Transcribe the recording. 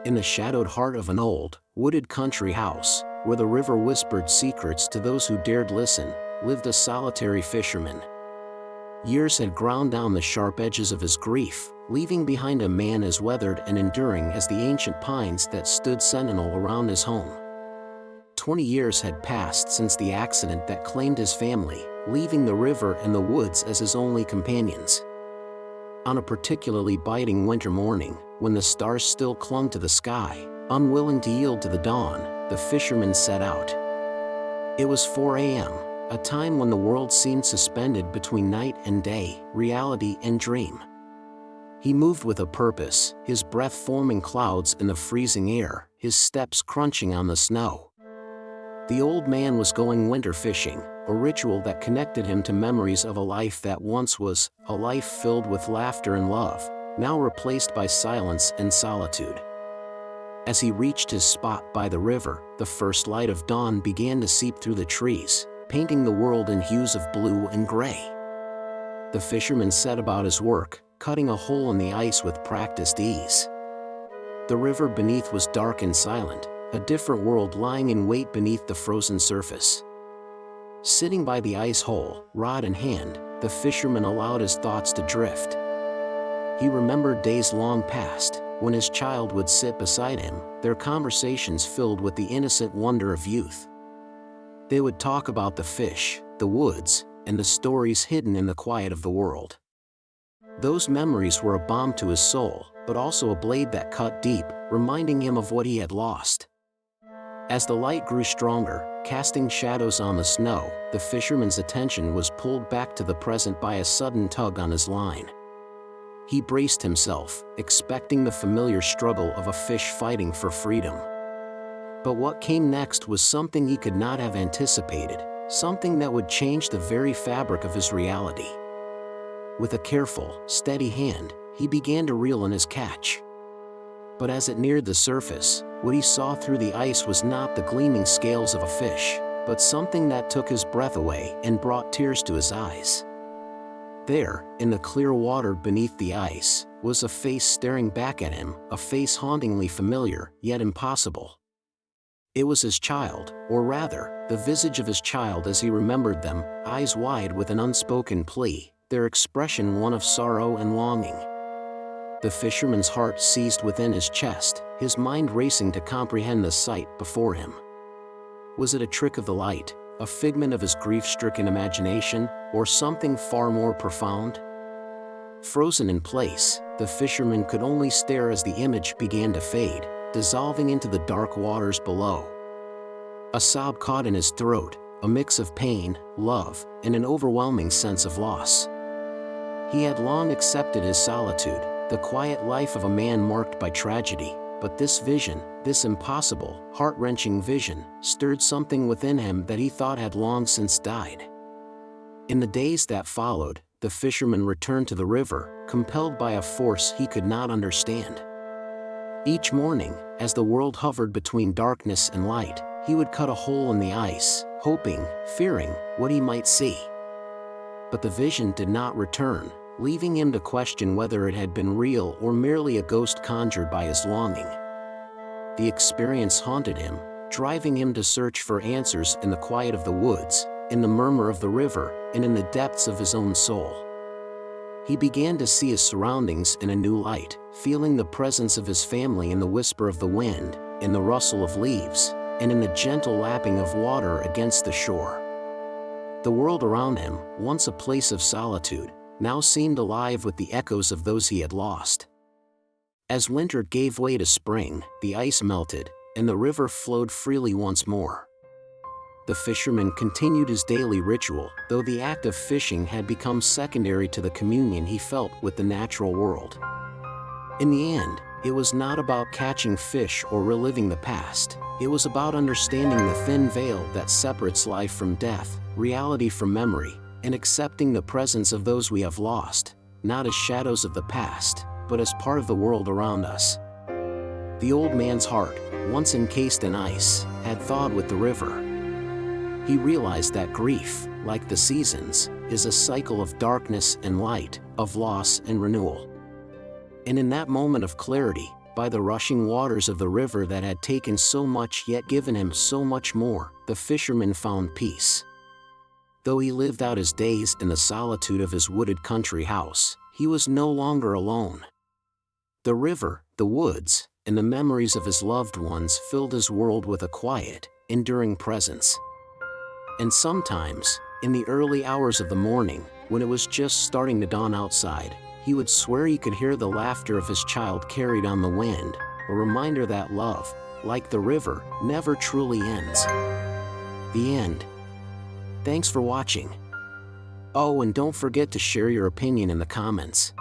In the shadowed heart of an old, wooded country house, where the river whispered secrets to those who dared listen, lived a solitary fisherman. Years had ground down the sharp edges of his grief, leaving behind a man as weathered and enduring as the ancient pines that stood sentinel around his home. 20 years had passed since the accident that claimed his family, leaving the river and the woods as his only companions. On a particularly biting winter morning, when the stars still clung to the sky, unwilling to yield to the dawn, the fisherman set out. It was 4 a.m., a time when the world seemed suspended between night and day, reality and dream. He moved with a purpose, his breath forming clouds in the freezing air, his steps crunching on the snow. The old man was going winter fishing, a ritual that connected him to memories of a life that once was, a life filled with laughter and love, now replaced by silence and solitude. As he reached his spot by the river, the first light of dawn began to seep through the trees, painting the world in hues of blue and gray. The fisherman set about his work, cutting a hole in the ice with practiced ease. The river beneath was dark and silent, a different world lying in wait beneath the frozen surface. Sitting by the ice hole, rod in hand, the fisherman allowed his thoughts to drift. He remembered days long past, when his child would sit beside him, their conversations filled with the innocent wonder of youth. They would talk about the fish, the woods, and the stories hidden in the quiet of the world. Those memories were a balm to his soul, but also a blade that cut deep, reminding him of what he had lost. As the light grew stronger, casting shadows on the snow, the fisherman's attention was pulled back to the present by a sudden tug on his line. He braced himself, expecting the familiar struggle of a fish fighting for freedom. But what came next was something he could not have anticipated, something that would change the very fabric of his reality. With a careful, steady hand, he began to reel in his catch. But as it neared the surface, what he saw through the ice was not the gleaming scales of a fish, but something that took his breath away and brought tears to his eyes. There, in the clear water beneath the ice, was a face staring back at him, a face hauntingly familiar, yet impossible. It was his child, or rather, the visage of his child as he remembered them, eyes wide with an unspoken plea, their expression one of sorrow and longing. The fisherman's heart seized within his chest, his mind racing to comprehend the sight before him. Was it a trick of the light, a figment of his grief-stricken imagination, or something far more profound? Frozen in place, the fisherman could only stare as the image began to fade, dissolving into the dark waters below. A sob caught in his throat, a mix of pain, love, and an overwhelming sense of loss. He had long accepted his solitude, the quiet life of a man marked by tragedy, but this vision, this impossible, heart-wrenching vision, stirred something within him that he thought had long since died. In the days that followed, the fisherman returned to the river, compelled by a force he could not understand. Each morning, as the world hovered between darkness and light, he would cut a hole in the ice, hoping, fearing, what he might see. But the vision did not return, leaving him to question whether it had been real or merely a ghost conjured by his longing. The experience haunted him, driving him to search for answers in the quiet of the woods, in the murmur of the river, and in the depths of his own soul. He began to see his surroundings in a new light, feeling the presence of his family in the whisper of the wind, in the rustle of leaves, and in the gentle lapping of water against the shore. The world around him, once a place of solitude, now seemed alive with the echoes of those he had lost. As winter gave way to spring, the ice melted, and the river flowed freely once more. The fisherman continued his daily ritual, though the act of fishing had become secondary to the communion he felt with the natural world. In the end, it was not about catching fish or reliving the past, it was about understanding the thin veil that separates life from death, reality from memory, and accepting the presence of those we have lost, not as shadows of the past, but as part of the world around us. The old man's heart, once encased in ice, had thawed with the river. He realized that grief, like the seasons, is a cycle of darkness and light, of loss and renewal. And in that moment of clarity, by the rushing waters of the river that had taken so much yet given him so much more, the fisherman found peace. Though he lived out his days in the solitude of his wooded country house, he was no longer alone. The river, the woods, and the memories of his loved ones filled his world with a quiet, enduring presence. And sometimes, in the early hours of the morning, when it was just starting to dawn outside, he would swear he could hear the laughter of his child carried on the wind, a reminder that love, like the river, never truly ends. The end. Thanks for watching. Oh, and don't forget to share your opinion in the comments.